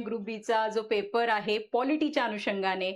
Group बीचा जो paper आहे पॉलिटीच्या अनुषंगाने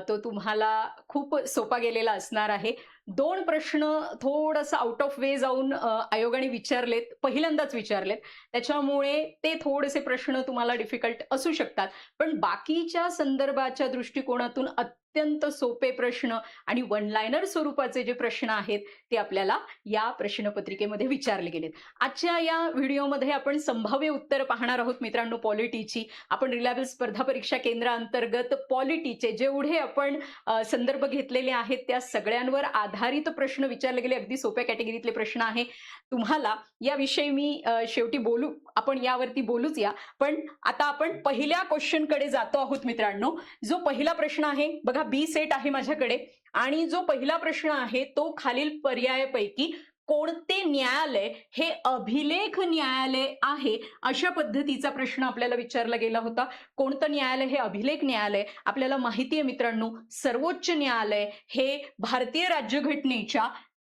तो तुम्हाला खूप सोपा गेलेला असणार आहे. 2 प्रश्न थोडंसं आउट ऑफ वे जाऊन आयोगाने विचारलेत, पहिल्यांदाच विचारलेत. त्याच्यामुळे ते थोडेसे प्रश्न तुम्हाला डिफिकल्ट असू शकतात. पण बाकीच्या संदर्भाच्या दृष्टिकोनातून अत्यंत सोपे प्रश्न आणि वन लाइनर स्वरूपाचे जे प्रश्न आहेत, ते आपल्याला या प्रश्नपत्रिकेमध्ये विचारले गेलेत. आजच्या या व्हिडिओमध्ये आपण संभाव्य उत्तर पाहणार आहोत मित्रांनो पॉलिटीची. आपण रिलायबल स्पर्धा परीक्षा केंद्राअंतर्गत पॉलिटीचे जेवढे आपण संदर्भ घेतलेले आहेत त्या सगळ्यांवर आधारित प्रश्न विचारले गेले. अगदी सोप्या कॅटेगरीतले प्रश्न आहे. तुम्हाला याविषयी मी शेवटी बोलू, आपण यावरती बोलूच या. पण आता आपण पहिल्या क्वेश्चनकडे जातो आहोत मित्रांनो. जो पहिला प्रश्न आहे बघा, बी सेट आहे माझ्याकडे आणि जो पहिला प्रश्न आहे तो खालील पर्यायापैकी कोणते न्यायालय हे अभिलेख न्यायालय आहे, अशा पद्धतीचा प्रश्न आपल्याला विचारला गेला होता. कोणतं न्यायालय हे अभिलेख न्यायालय? आपल्याला माहिती आहे मित्रांनो, सर्वोच्च न्यायालय हे भारतीय राज्यघटनेच्या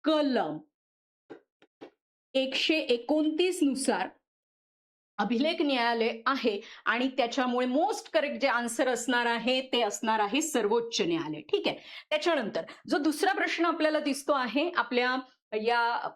कलम 129 नुसार अभिलेख न्यायालय आहे आणि त्याच्यामुळे मोस्ट करेक्ट जे आन्सर असणार आहे ते असणार आहे सर्वोच्च न्यायालय. ठीक आहे. त्याच्यानंतर जो दुसरा प्रश्न आपल्याला दिसतो आहे आपल्या या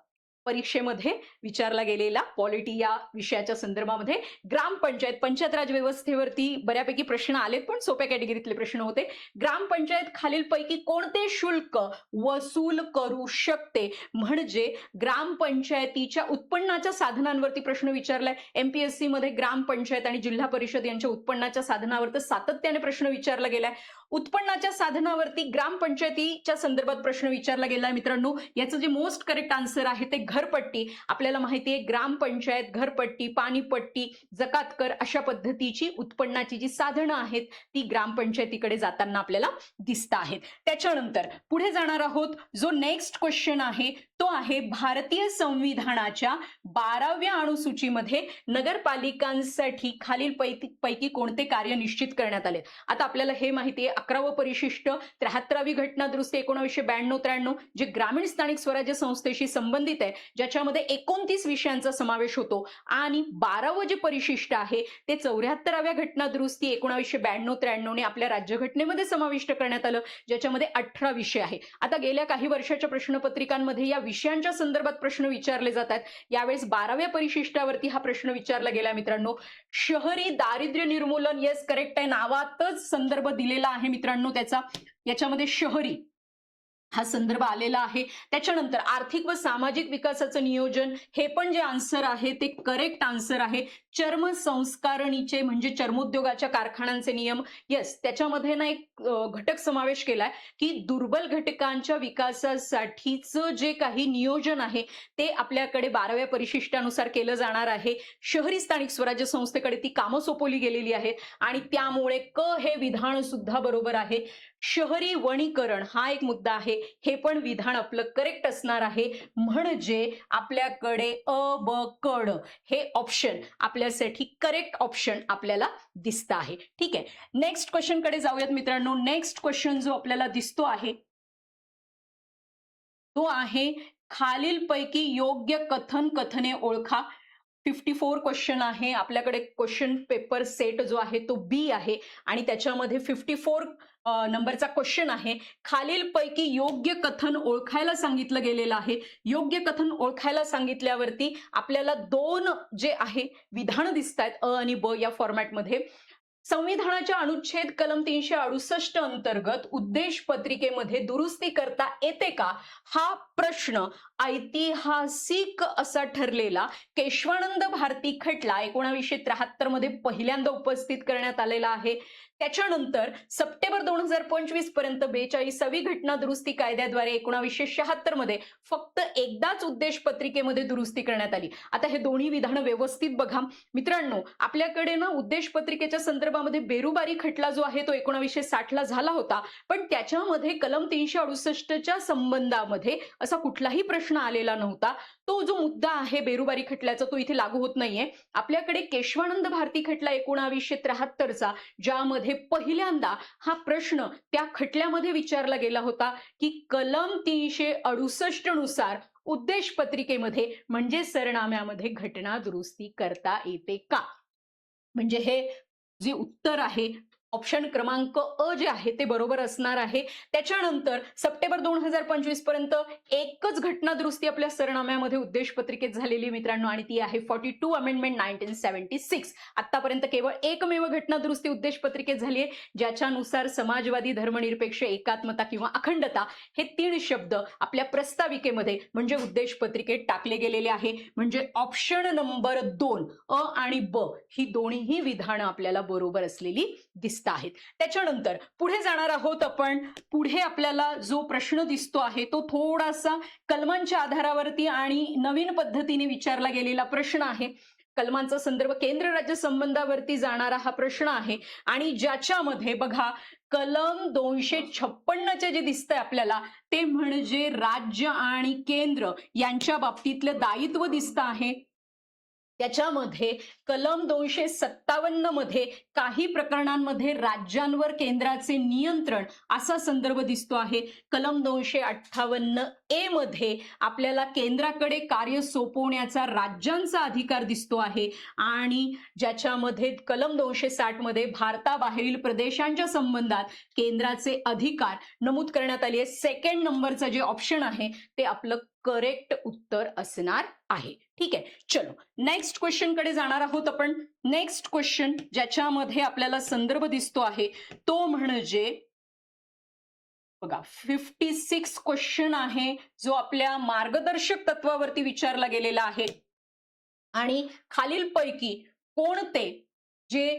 परीक्षेमध्ये विचारला गेलेला पॉलिटी या विषयाच्या संदर्भामध्ये, ग्रामपंचायत पंचायत राज व्यवस्थेवरती बऱ्यापैकी प्रश्न आलेत पण सोप्या कॅटेगरीतले प्रश्न होते. ग्रामपंचायत खालीलपैकी कोणते शुल्क वसूल करू शकते? म्हणजे ग्रामपंचायतीच्या उत्पन्नाच्या साधनांवरती प्रश्न विचारलाय. एमपीएससी मध्ये ग्रामपंचायत आणि जिल्हा परिषद यांच्या उत्पन्नाच्या साधनावर सातत्याने प्रश्न विचारला गेलाय. उत्पन्नाच्या साधनावरती ग्रामपंचायतीच्या संदर्भात प्रश्न विचारला गेलाय मित्रांनो. याचं जे मोस्ट करेक्ट आन्सर आहे ते घरपट्टी. आपल्याला माहिती आहे ग्रामपंचायत, घरपट्टी, पाणीपट्टी, जकात कर अशा पद्धतीची उत्पन्नाची जी साधनं आहेत ती ग्रामपंचायतीकडे जाताना आपल्याला दिसत आहेत. त्याच्यानंतर पुढे जाणार आहोत. जो नेक्स्ट क्वेश्चन आहे तो आहे भारतीय संविधानाच्या 12व्या अनुसूचीमध्ये नगरपालिकांसाठी खालील पैकी कोणते कार्य निश्चित करण्यात आले? आता आपल्याला हे माहिती आहे 11वं परिशिष्ट, 73वी घटना दुरुस्ती 1992-93 जे ग्रामीण स्थानिक स्वराज्य संस्थेशी संबंधित आहे, ज्याच्यामध्ये 29 विषयांचा समावेश होतो आणि 12वं जे परिशिष्ट आहे ते 74व्या घटना दुरुस्ती 1992-93 ने आपल्या राज्यघटनेमध्ये समाविष्ट करण्यात आलं, ज्याच्यामध्ये 18 विषय आहे. आता गेल्या काही वर्षाच्या प्रश्नपत्रिकांमध्ये या विषयांच्या संदर्भात प्रश्न विचारले जातात. यावेळेस 12व्या परिशिष्टावरती हा प्रश्न विचारला गेला मित्रांनो. शहरी दारिद्र्य निर्मूलन, येस करेक्ट आहे, नावातच संदर्भ दिलेला आहे मित्रांनो त्याचा. याच्यामध्ये शहरी हा संदर्भ आलेला आहे. त्याच्यानंतर आर्थिक व सामाजिक विकासाचं नियोजन, हे पण जे आन्सर आहे ते करेक्ट आन्सर आहे. चर्म संस्कारणीचे म्हणजे चर्मोद्योगाच्या कारखान्यांचे नियम, येस त्याच्यामध्ये ना एक घटक समावेश केलाय की दुर्बल घटकांच्या विकासासाठीचं जे काही नियोजन आहे ते आपल्याकडे 12व्या परिशिष्टानुसार केलं जाणार आहे. शहरी स्थानिक स्वराज्य संस्थेकडे ती कामं सोपवली गेलेली आहेत आणि त्यामुळे क हे विधान सुद्धा बरोबर आहे. शहरी वनीकरण हा एक मुद्दा आहे, हे पण विधान आपलं करेक्ट असणार आहे. म्हणजे आपल्याकडे अ ब क ड हे ऑप्शन आपल्यासाठी करेक्ट ऑप्शन आपल्याला दिसत आहे. ठीक आहे. नेक्स्ट क्वेश्चन कडे जाऊयात मित्रांनो. नेक्स्ट क्वेश्चन जो आपल्याला दिसतो आहे तो आहे खालीलपैकी योग्य कथन कथने ओळखा. 54 क्वेश्चन आहे आपल्याकडे. क्वेश्चन पेपर सेट जो आहे तो बी आहे आणि त्याच्यामध्ये 54 नंबरचा क्वेश्चन आहे. खालीलपैकी योग्य कथन ओळखायला सांगितलं गेलेलं आहे. योग्य कथन ओळखायला सांगितल्यावरती आपल्याला 2 जे आहे विधान दिसत आहेत अ आणि ब या फॉर्मॅटमध्ये. संविधानाच्या अनुच्छेद कलम 368 अंतर्गत उद्देश पत्रिकेमध्ये दुरुस्ती करता येते का, हा प्रश्न ऐतिहासिक असा ठरलेला केशवानंद भारती खटला 1973 मध्ये पहिल्यांदा उपस्थित करण्यात आलेला आहे. त्याच्यानंतर सप्टेंबर 2025 पर्यंत 42वी घटना दुरुस्ती कायद्याद्वारे 1976 मध्ये फक्त एकदाच उद्देश पत्रिकेमध्ये दुरुस्ती करण्यात आली. आता हे दोन्ही विधान व्यवस्थित बघा मित्रांनो. आपल्याकडे ना उद्देश पत्रिकेच्या संदर्भामध्ये बेरुबारी खटला जो आहे तो 1960 ला झाला होता, पण त्याच्यामध्ये कलम 368च्या संबंधामध्ये असा कुठलाही प्रश्न आलेला नव्हता. तो जो मुद्दा आहे बेरुबारी खटल्याचा तो इथे लागू होत नाहीये. आपल्याकडे केशवानंद भारती खटला 1973चा, ज्यामध्ये पहिल्यांदा हा प्रश्न त्या खटल्यामध्ये विचारला गेला होता की कलम 368 नुसार उद्देश पत्रिकेमध्ये म्हणजे सरनाम्यामध्ये घटना दुरुस्ती करता येते का. म्हणजे हे जे उत्तर आहे ऑप्शन क्रमांक अ जे आहे ते बरोबर असणार आहे. त्याच्यानंतर सप्टेंबर 2025 पर्यंत एकच घटना दुरुस्ती आपल्या सरनाम्यामध्ये उद्देश पत्रिकेत झालेली मित्रांनो, आणि ती आहे 42 अमेंडमेंट 1976. आतापर्यंत केवळ एकमेव घटना दुरुस्ती उद्देश पत्रिकेत झाली आहे, ज्याच्यानुसार समाजवादी, धर्मनिरपेक्ष, एकात्मता किंवा अखंडता हे 3 शब्द आपल्या प्रस्ताविकेमध्ये म्हणजे उद्देश पत्रिकेत टाकले गेलेले आहे. म्हणजे ऑप्शन नंबर 2 अ आणि ब ही दोन्हीही विधानं आपल्याला बरोबर असलेली दिसतात आहेत. त्याच्यानंतर पुढे जाणार आहोत आपण. पुढे आपल्याला जो प्रश्न दिसतो आहे तो थोडासा कलमांच्या आधारावरती आणि नवीन पद्धतीने विचारला गेलेला प्रश्न आहे. कलमांचा संदर्भ केंद्र राज्य संबंधावरती जाणारा हा प्रश्न आहे, आणि ज्याच्यामध्ये बघा कलम 256 जे दिसतंय आपल्याला ते म्हणजे राज्य आणि केंद्र यांच्या बाबतीतलं दायित्व दिसतं आहे. त्याच्यामध्ये कलम 257 मध्ये काही प्रकरणांमध्ये राज्यांवर केंद्राचे नियंत्रण असा संदर्भ दिसतो आहे. कलम 258A मध्ये आपल्याला केंद्राकडे कार्य सोपवण्याचा राज्यांचा अधिकार दिसतो आहे, आणि ज्याच्यामध्ये कलम 260 मध्ये भारताबाहेरील प्रदेशांच्या संबंधात केंद्राचे अधिकार नमूद करण्यात आले आहे. सेकंड नंबरचं जे ऑप्शन आहे ते आपलं करेक्ट उत्तर असणार आहे. ठीक आहे, चलो नेक्स्ट क्वेश्चन कडे जाणार आहोत आपण. नेक्स्ट क्वेश्चन ज्याच्यामध्ये आपल्याला संदर्भ दिसतो आहे तो म्हणजे बघा 56 क्वेश्चन आहे, जो आपल्या मार्गदर्शक तत्वावरती विचारला गेलेला आहे. आणि खालीलपैकी कोणते जे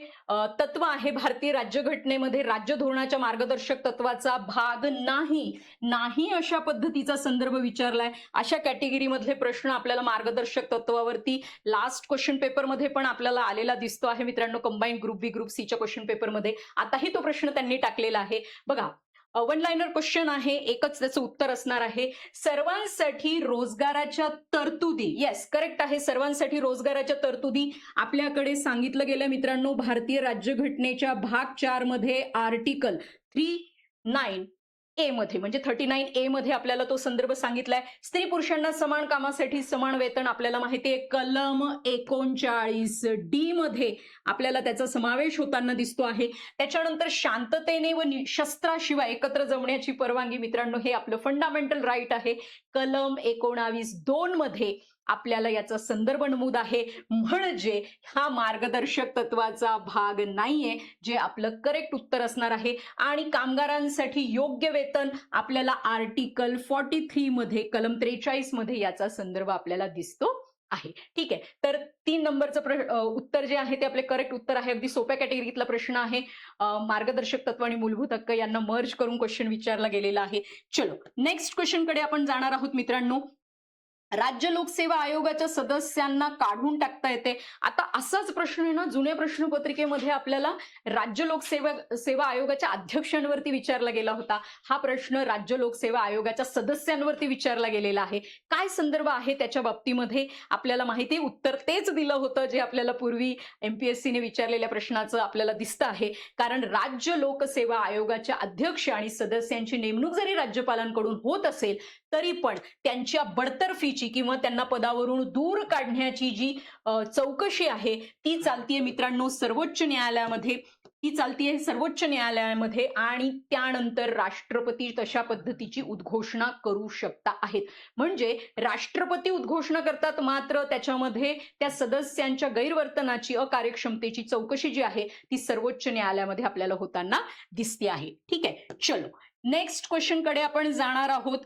तत्व आहे भारतीय राज्यघटनेमध्ये राज्य धोरणाच्या मार्गदर्शक तत्वाचा भाग नाही अशा पद्धतीचा संदर्भ विचारलाय. अशा कॅटेगरी मधले प्रश्न आपल्याला मार्गदर्शक तत्वावरती लास्ट क्वेश्चन पेपरमध्ये पण आपल्याला आलेला दिसतो आहे मित्रांनो, कंबाईन ग्रुप बी ग्रुप सीच्या क्वेश्चन पेपरमध्ये आताही तो प्रश्न त्यांनी टाकलेला आहे. बघा वन लाइनर क्वेश्चन आहे, एकच त्याचं उत्तर असणार आहे. सर्वांसाठी रोजगाराच्या तरतुदी, येस करेक्ट आहे, सर्वांसाठी रोजगाराच्या तरतुदी आपल्याकडे सांगितलं गेलं मित्रांनो भारतीय राज्यघटनेच्या भाग 4 मध्ये आर्टिकल 39A मध्ये, म्हणजे 39A मध्ये आपल्याला तो संदर्भ सांगितलाय. स्त्री पुरुषांना समान कामासाठी समान वेतन आपल्याला माहिती आहे. कलम 39D मध्ये आपल्याला त्याचा समावेश होताना दिसतो आहे. त्याच्यानंतर शांततेने व शस्त्राशिवाय एकत्र जमण्याची परवानगी मित्रांनो हे आपलं फंडामेंटल राईट आहे. कलम 19(2) मध्ये आपल्याला याचा संदर्भ नमूद आहे. म्हणजे हा मार्गदर्शक तत्वाचा भाग नाहीये, जे आपलं करेक्ट उत्तर असणार आहे. आणि कामगारांसाठी योग्य वेतन आपल्याला आर्टिकल 43 मध्ये कलम 43 मध्ये याचा संदर्भ आपल्याला दिसतो आहे. ठीक आहे, तर 3 नंबरचं उत्तर जे आहे ते आपले करेक्ट उत्तर आहे. अगदी सोप्या कॅटेगरीतला प्रश्न आहे. मार्गदर्शक तत्व आणि मूलभूत हक्क यांना मर्ज करून क्वेश्चन विचारला गेलेला आहे. चलो नेक्स्ट क्वेश्चन कडे आपण जाणार आहोत मित्रांनो. राज्य लोकसेवा आयोगाच्या सदस्यांना काढून टाकता येते. आता असाच प्रश्न आहे ना जुन्या प्रश्नपत्रिकेमध्ये आपल्याला राज्य लोकसेवा आयोगाच्या अध्यक्षांवरती विचारला गेला होता. हा प्रश्न राज्य लोकसेवा आयोगाच्या सदस्यांवरती विचारला गेलेला आहे. काय संदर्भ आहे त्याच्या बाबतीमध्ये आपल्याला माहिती आहे, उत्तर तेच दिलं होतं जे आपल्याला पूर्वी एमपीएससीने विचारलेल्या प्रश्नाचं आपल्याला दिसतं आहे. कारण राज्य लोकसेवा आयोगाच्या अध्यक्ष आणि सदस्यांची नेमणूक जरी राज्यपालांकडून होत असेल तरी पण त्यांच्या बडतर्फीची किंवा त्यांना पदावरून दूर काढण्याची जी चौकशी आहे ती चालतीये मित्रांनो सर्वोच्च न्यायालयामध्ये, आणि त्यानंतर राष्ट्रपती तशा पद्धतीची उद्घोषणा करू शकता आहेत. म्हणजे राष्ट्रपती उद्घोषणा करतात, मात्र त्याच्यामध्ये त्या सदस्यांच्या गैरवर्तनाची अकार्यक्षमतेची चौकशी जी आहे ती सर्वोच्च न्यायालयामध्ये आपल्याला होताना दिसते आहे. ठीक आहे, चलो नेक्स्ट क्वेश्चन कडे आपण जाणार आहोत.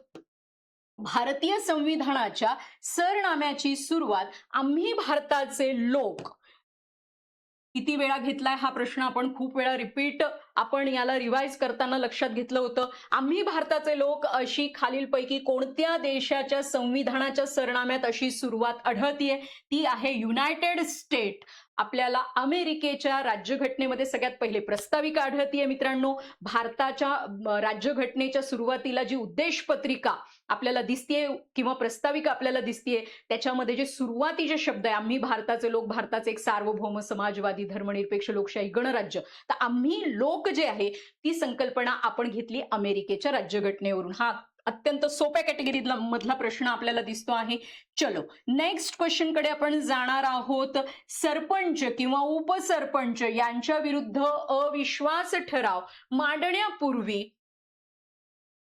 भारतीय संविधानाच्या सरनाम्याची सुरुवात आम्ही भारताचे लोक किती वेळा घेतलाय हा प्रश्न आपण खूप वेळा रिपीट आपण याला रिवाइज करताना लक्षात घेतलं होतं. आम्ही भारताचे लोक अशी खालीलपैकी कोणत्या देशाच्या संविधानाच्या सरनाम्यात अशी सुरुवात आढळतीये? ती आहे युनायटेड स्टेट. आपल्याला अमेरिकेच्या राज्यघटनेमध्ये सगळ्यात पहिले प्रस्ताविका आढळतीये मित्रांनो. भारताच्या राज्यघटनेच्या सुरुवातीला जी उद्देश पत्रिका आपल्याला दिसतेय किंवा प्रस्ताविका आपल्याला दिसतेय त्याच्यामध्ये जे सुरुवातीचे शब्द आहे आम्ही भारताचे लोक, भारताचे एक सार्वभौम समाजवादी धर्मनिरपेक्ष लोकशाही गणराज्य, तर आम्ही लोक जे आहे ती संकल्पना आपण घेतली अमेरिकेच्या राज्यघटनेवरून. हा अत्यंत सोप्या कॅटेगरीतला मधला प्रश्न आपल्याला दिसतो आहे. चलो नेक्स्ट क्वेश्चन कडे आपण जाणार आहोत. सरपंच किंवा उपसरपंच यांच्या विरुद्ध अविश्वास ठराव मांडण्यापूर्वी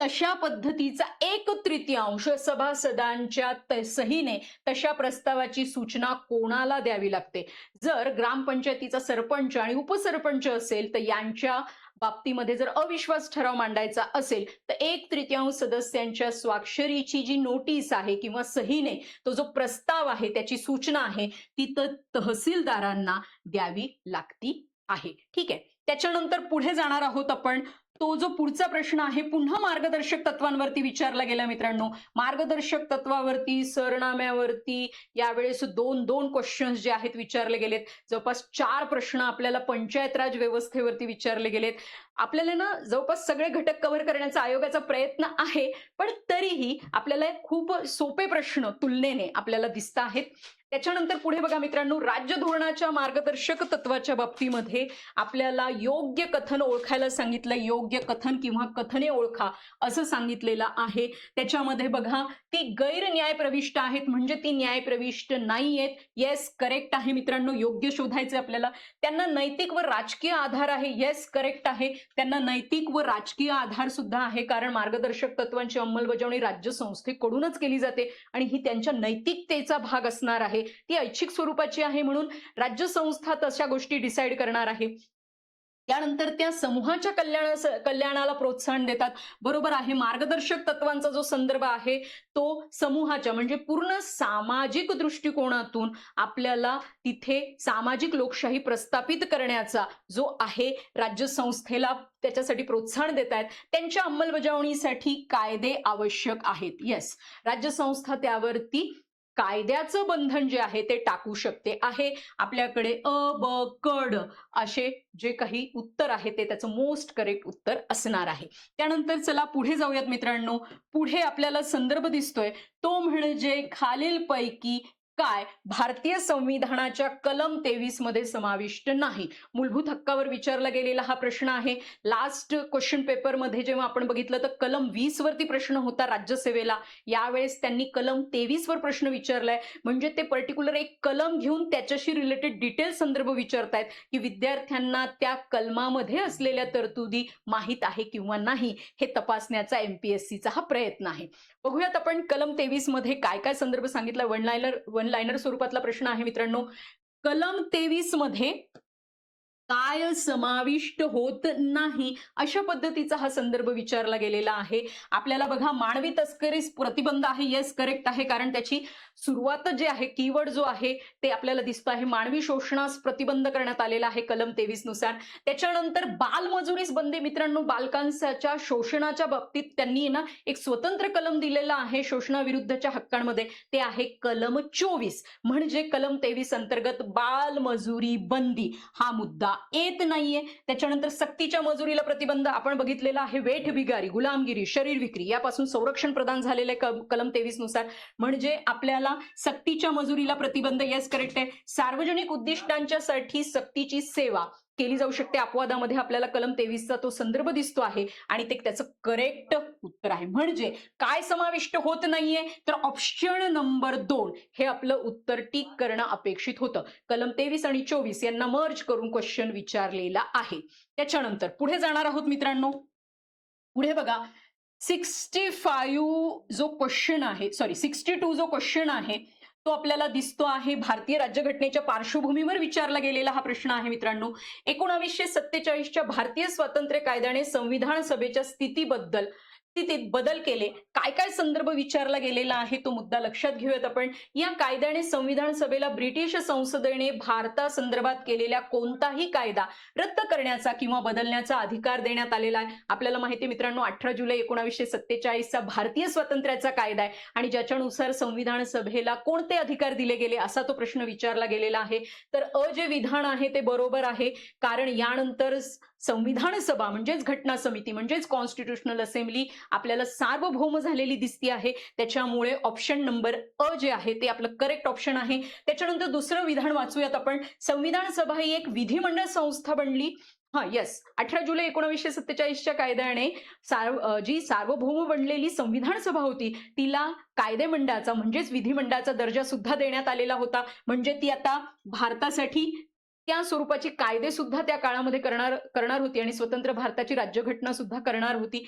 तशा पद्धतीचा 1/3 सभासदांच्या सहीने तशा प्रस्तावाची सूचना कोणाला द्यावी लागते? जर ग्रामपंचायतीचा सरपंच आणि उपसरपंच असेल तर यांच्या बाबतीमध्ये जर अविश्वास ठराव मांडायचा असेल तर 1/3 सदस्यांच्या स्वाक्षरीची जी नोटीस आहे किंवा सहीने तो जो प्रस्ताव आहे त्याची सूचना आहे ती तहसीलदारांना द्यावी लागती आहे. ठीक आहे. त्याच्यानंतर पुढे जाणार आहोत आपण. तो जो पुढचा प्रश्न आहे पुन्हा मार्गदर्शक तत्वांवरती विचारला गेला मित्रांनो. मार्गदर्शक तत्वावरती, सरनाम्यावरती यावेळेस 2 क्वेश्चन्स जे आहेत विचारले गेलेत. जवळपास 4 प्रश्न आपल्याला पंचायत राज व्यवस्थेवरती विचारले गेलेत. आपल्याला ना जवळपास सगळे घटक कव्हर करण्याचा आयोगाचा प्रयत्न आहे, पण तरीही आपल्याला खूप सोपे प्रश्न तुलनेने आपल्याला दिसत आहेत. त्याच्यानंतर पुढे बघा मित्रांनो, राज्य धोरणाच्या मार्गदर्शक तत्वाच्या बाबतीमध्ये आपल्याला योग्य कथन ओळखायला सांगितलं. योग्य कथन किंवा कथने ओळखा असं सांगितलेलं आहे. त्याच्यामध्ये बघा ती गैर न्यायप्रविष्ट आहेत म्हणजे ती न्यायप्रविष्ट नाहीयेत. येस करेक्ट आहे मित्रांनो. योग्य शोधायचे आपल्याला. त्यांना नैतिक व राजकीय आधार आहे. येस करेक्ट आहे. त्यांना नैतिक व राजकीय आधार सुद्धा आहे, कारण मार्गदर्शक तत्वांची अंमलबजावणी राज्य संस्थेकडूनच केली जाते आणि ही त्यांच्या नैतिकतेचा भाग असणार आहे. ती ऐच्छिक स्वरूपाची आहे म्हणून राज्य संस्था तशा गोष्टी डिसाईड करणार आहे. त्यानंतर त्या समूहाच्या कल्याणाला प्रोत्साहन देतात. बरोबर आहे. मार्गदर्शक तत्वांचा जो संदर्भ आहे तो समूहाच्या म्हणजे पूर्ण सामाजिक दृष्टिकोनातून आपल्याला तिथे सामाजिक लोकशाही प्रस्थापित करण्याचा जो आहे राज्य संस्थेला त्याच्यासाठी प्रोत्साहन देत आहेत. त्यांच्या अंमलबजावणीसाठी कायदे आवश्यक आहेत. येस, राज्य संस्था त्यावरती कायद्याचं बंधन जे आहे ते टाकू शकते आहे. आपल्याकडे अ, ब, क, ड असे जे काही उत्तर आहे ते त्याचं मोस्ट करेक्ट उत्तर असणार आहे. त्यानंतर चला पुढे जाऊयात मित्रांनो. पुढे आपल्याला संदर्भ दिसतोय तो म्हणजे खालीलपैकी काय भारतीय संविधानाच्या कलम 23 मध्ये समाविष्ट नाही? मूलभूत हक्कावर विचारला गेलेला हा प्रश्न आहे. लास्ट क्वेश्चन पेपर मध्ये जेव्हा आपण बघितलं तर कलम 20 वरती प्रश्न होता राज्यसेवेला. यावेळेस त्यांनी कलम 23 वर प्रश्न विचारलाय. म्हणजे ते पर्टिक्युलर एक कलम घेऊन त्याच्याशी रिलेटेड डिटेल संदर्भ विचारतायत की विद्यार्थ्यांना त्या कलमामध्ये असलेल्या तरतुदी माहीत आहे किंवा नाही हे तपासण्याचा MPSCचा हा प्रयत्न आहे. बघूयात आपण कलम 23 मध्ये काय काय संदर्भ सांगितला. वन लाइनर स्वरूपातला प्रश्न आहे मित्रांनो. कलम 23 मध्ये काय समाविष्ट होत नाही अशा पद्धतीचा हा संदर्भ विचारला गेलेला आहे. आपल्याला बघा मानवी तस्करीस प्रतिबंध आहे. येस करेक्ट आहे, कारण त्याची सुरुवात जे आहे कीवर्ड जो आहे ते आपल्याला दिसतो आहे. मानवी शोषणास प्रतिबंध करण्यात आलेला आहे कलम 23 नुसार. त्याच्यानंतर बालमजुरीस बंदी मित्रांनो. बालकांच्या शोषणाच्या बाबतीत त्यांनी ना एक स्वतंत्र कलम दिलेला आहे शोषणाविरुद्धच्या हक्कांमध्ये. ते आहे कलम 24. म्हणजे कलम 23 अंतर्गत बालमजुरी बंदी हा मुद्दा येत नाहीये. त्याच्यानंतर सक्तीच्या मजुरीला प्रतिबंध आपण बघितलेला आहे. वेठबिगारी, गुलामगिरी, शरीर विक्री यापासून संरक्षण प्रदान झालेले कलम 23 नुसार. म्हणजे आपल्याला सक्तीच्या मजुरीला प्रतिबंध. येस करेक्ट आहे. सार्वजनिक उद्दिष्टांच्यासाठी सक्तीची सेवा केली जाऊ शकते. अपवादामध्ये आपल्याला कलम 23चा तो संदर्भ दिसतो आहे आणि ते त्याचं करेक्ट उत्तर आहे. म्हणजे काय समाविष्ट होत नाहीये तर ऑप्शन नंबर 2 हे आपलं उत्तर टिक करणं अपेक्षित होतं. कलम 23 आणि 24 यांना मर्ज करून क्वेश्चन विचारलेला आहे. त्याच्यानंतर पुढे जाणार आहोत मित्रांनो. पुढे बघा 65 जो क्वेश्चन आहे 62 जो क्वेश्चन आहे तो आपल्याला दिसतो आहे. भारतीय राज्यघटनेच्या पार्श्वभूमीवर विचारला गेलेला हा प्रश्न आहे मित्रांनो. 1947च्या भारतीय स्वातंत्र्य कायद्याने संविधान सभेच्या स्थितीत बदल केले. काय काय संदर्भ विचारला गेलेला आहे तो मुद्दा लक्षात घेऊयात आपण. या कायद्याने संविधान सभेला ब्रिटिश संसदेने भारतासंदर्भात केलेल्या कोणताही कायदा रद्द करण्याचा किंवा बदलण्याचा अधिकार देण्यात आलेला आहे. आपल्याला माहिती आहे मित्रांनो 18 जुलै 1947चा भारतीय स्वातंत्र्याचा कायदा आहे आणि ज्याच्यानुसार संविधान सभेला कोणते अधिकार दिले गेले असा तो प्रश्न विचारला गेलेला आहे. तर जे विधान आहे ते बरोबर आहे, कारण यानंतर संविधान सभा म्हणजेच घटना समिती म्हणजेच कॉन्स्टिट्यूशनल असेंब्ली आपल्याला सार्वभौम झालेली दिसती आहे. त्याच्यामुळे ऑप्शन नंबर जे आहे ते आपलं करेक्ट ऑप्शन आहे. त्याच्यानंतर दुसरं विधान वाचूयात आपण. संविधान सभा ही एक विधिमंडळ संस्था बनली हां, येस. 18 जुलै 1947च्या कायद्याने जी सार्वभौम बनलेली संविधान सभा होती, तिला कायदेमंडळाचा म्हणजेच विधिमंडळाचा दर्जा सुद्धा देण्यात आलेला होता. म्हणजे ती आता भारतासाठी त्या स्वरूपाचे कायदे सुद्धा त्या काळामध्ये करणार करणार होती आणि स्वतंत्र भारताची राज्यघटना सुद्धा करणार होती.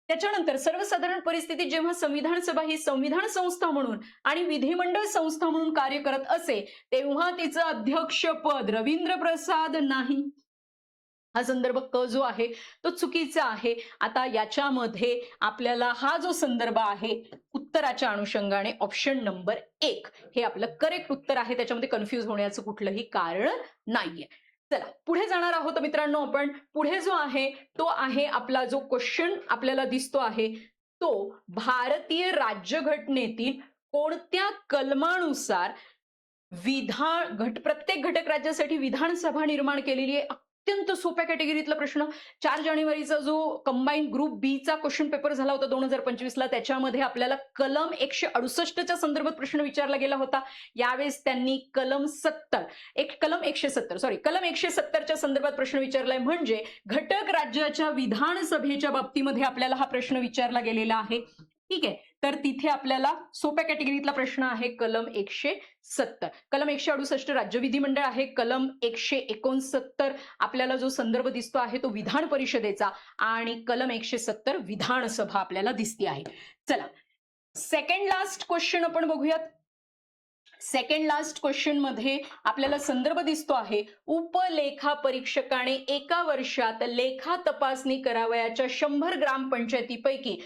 त्याच्यानंतर सर्वसाधारण परिस्थितीत जेव्हा संविधान सभा ही संविधान संस्था म्हणून आणि विधिमंडळ संस्था म्हणून कार्य करत असे, तेव्हा तिचं अध्यक्षपद रवींद्र प्रसाद नाही. हा संदर्भ क जो आहे तो चुकीचा आहे. आता याच्यामध्ये आपल्याला हा जो संदर्भ आहे उत्तराच्या अनुषंगाने ऑप्शन नंबर 1 हे आपलं करेक्ट उत्तर आहे. त्याच्यामध्ये कन्फ्यूज होण्याचं कुठलंही कारण नाहीये. चला पुढे जाणार आहोत मित्रांनो आपण. पुढे जो आहे तो आहे आपला जो क्वेश्चन आपल्याला दिसतो आहे तो भारतीय राज्यघटनेतील कोणत्या कलमानुसार प्रत्येक घटक राज्यासाठी विधानसभा निर्माण केलेली आहे. अत्यंत सोप्या कॅटेगरीतला प्रश्न. 4 जानेवारीचा जो कंबाईन ग्रुप बी चा क्वेश्चन पेपर झाला होता 2025 ला, त्याच्यामध्ये आपल्याला कलम 168 च्या संदर्भात प्रश्न विचारला गेला होता. यावेळेस त्यांनी कलम 170 च्या संदर्भात प्रश्न विचारलाय. म्हणजे घटक राज्याच्या विधानसभेच्या बाबतीमध्ये आपल्याला हा प्रश्न विचारला गेलेला आहे. ठीक आहे, तर तिथे आपल्याला सोप्या कॅटेगरीतला प्रश्न आहे कलम 170. कलम 168 राज्य विधिमंडळ आहे. कलम 169 आपल्याला जो संदर्भ दिसतो आहे तो विधान परिषदेचा आणि कलम 170 विधानसभा आपल्याला दिसते आहे. चला सेकंड लास्ट क्वेश्चन आपण बघूयात. सेकंड लास्ट क्वेश्चन मध्ये आपल्याला संदर्भ दिसतो आहे उपलेखा परीक्षकाने एका वर्षात लेखा तपासणी करावयाच्या 100 ग्रामपंचायतीपैकी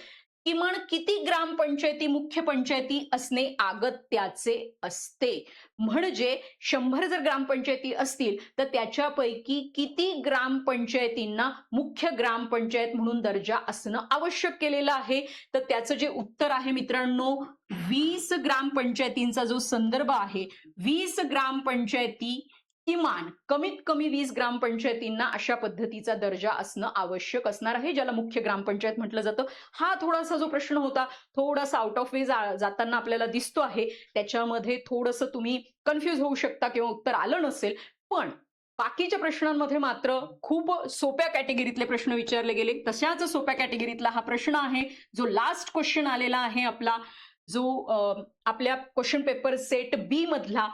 किमान किती ग्रामपंचायती मुख्य पंचायती असणे अगत्याचे असते. म्हणजे 100 जर ग्रामपंचायती असतील तर त्याच्यापैकी किती ग्रामपंचायतींना मुख्य ग्रामपंचायत म्हणून दर्जा असणं आवश्यक केलेलं आहे. तर त्याचं जे उत्तर आहे मित्रांनो 20 ग्रामपंचायतींचा जो संदर्भ आहे 20 ग्रामपंचायती किमान कमीत कमी 20 ग्रामपंचायतींना अशा पद्धतीचा दर्जा असणं आवश्यक असणार आहे, ज्याला मुख्य ग्रामपंचायत म्हटलं जातं. हा थोडासा जो प्रश्न होता थोडासा आउट ऑफ वे जाताना आपल्याला दिसतो आहे. त्याच्यामध्ये थोडंसं तुम्ही कन्फ्यूज होऊ शकता किंवा उत्तर आलं नसेल, पण बाकीच्या प्रश्नांमध्ये मात्र खूप सोप्या कॅटेगरीतले प्रश्न विचारले गेले. तशाच सोप्या कॅटेगरीतला हा प्रश्न आहे जो लास्ट क्वेश्चन आलेला आहे आपला, जो आपल्या क्वेश्चन पेपर सेट बी मधला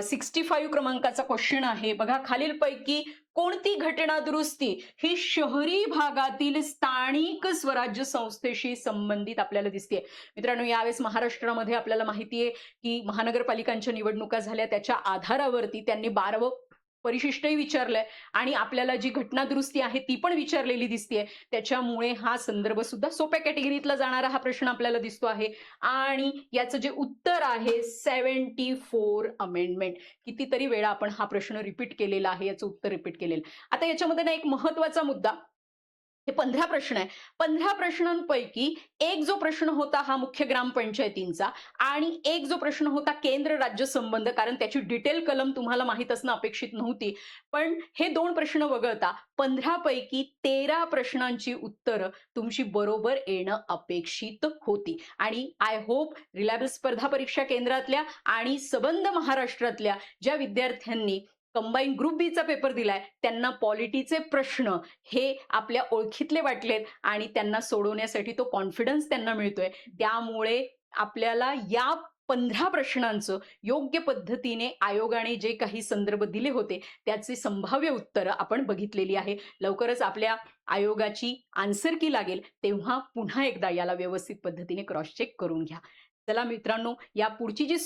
65 क्रमांकाचा क्वेश्चन आहे. बघा, खालीलपैकी कोणती घटना दुरुस्ती ही शहरी भागातील स्थानिक स्वराज्य संस्थेशी संबंधित आपल्याला दिसते. मित्रांनो, यावेळेस महाराष्ट्रामध्ये आपल्याला माहिती आहे की महानगरपालिकांच्या निवडणुका झाल्या, त्याच्या आधारावरती त्यांनी 12वं परिशिष्टही विचारलंय आणि आपल्याला जी घटना दुरुस्ती आहे ती पण विचारलेली दिसते. त्याच्यामुळे हा संदर्भ सुद्धा सोप्या कॅटेगरीतला जाणारा हा प्रश्न आपल्याला दिसतो आहे. आणि याचं जे उत्तर आहे 74 अमेंडमेंट. कितीतरी वेळा आपण हा प्रश्न रिपीट केलेला आहे, याचं उत्तर रिपीट केलेलं. आता याच्यामध्ये ना एक महत्वाचा मुद्दा, हे 15 प्रश्न आहे. 15 प्रश्नांपैकी एक जो प्रश्न होता हा मुख्य ग्रामपंचायतींचा आणि एक जो प्रश्न होता केंद्र राज्य संबंध, कारण त्याची डिटेल कलम तुम्हाला माहित असणं अपेक्षित नव्हती. पण हे 2 प्रश्न वगळता 15 पैकी 13 प्रश्नांची उत्तरं तुमची बरोबर येणं अपेक्षित होती. आणि आय होप रिलायबल स्पर्धा परीक्षा केंद्रातल्या आणि सबंध महाराष्ट्रातल्या ज्या विद्यार्थ्यांनी कंबाईन ग्रुप बी चा पेपर दिलाय त्यांना पॉलिटीचे प्रश्न हे आपल्या ओळखीतले वाटलेत आणि त्यांना सोडवण्यासाठी तो कॉन्फिडन्स त्यांना मिळतोय. त्यामुळे आपल्याला या 15 प्रश्नांचं योग्य पद्धतीने आयोगाने जे काही संदर्भ दिले होते त्याची संभाव्य उत्तरं आपण बघितलेली आहे. लवकरच आपल्या आयोगाची आन्सर की लागेल तेव्हा पुन्हा एकदा याला व्यवस्थित पद्धतीने क्रॉस चेक करून घ्या. चला मित्रांनो, या पुढची जी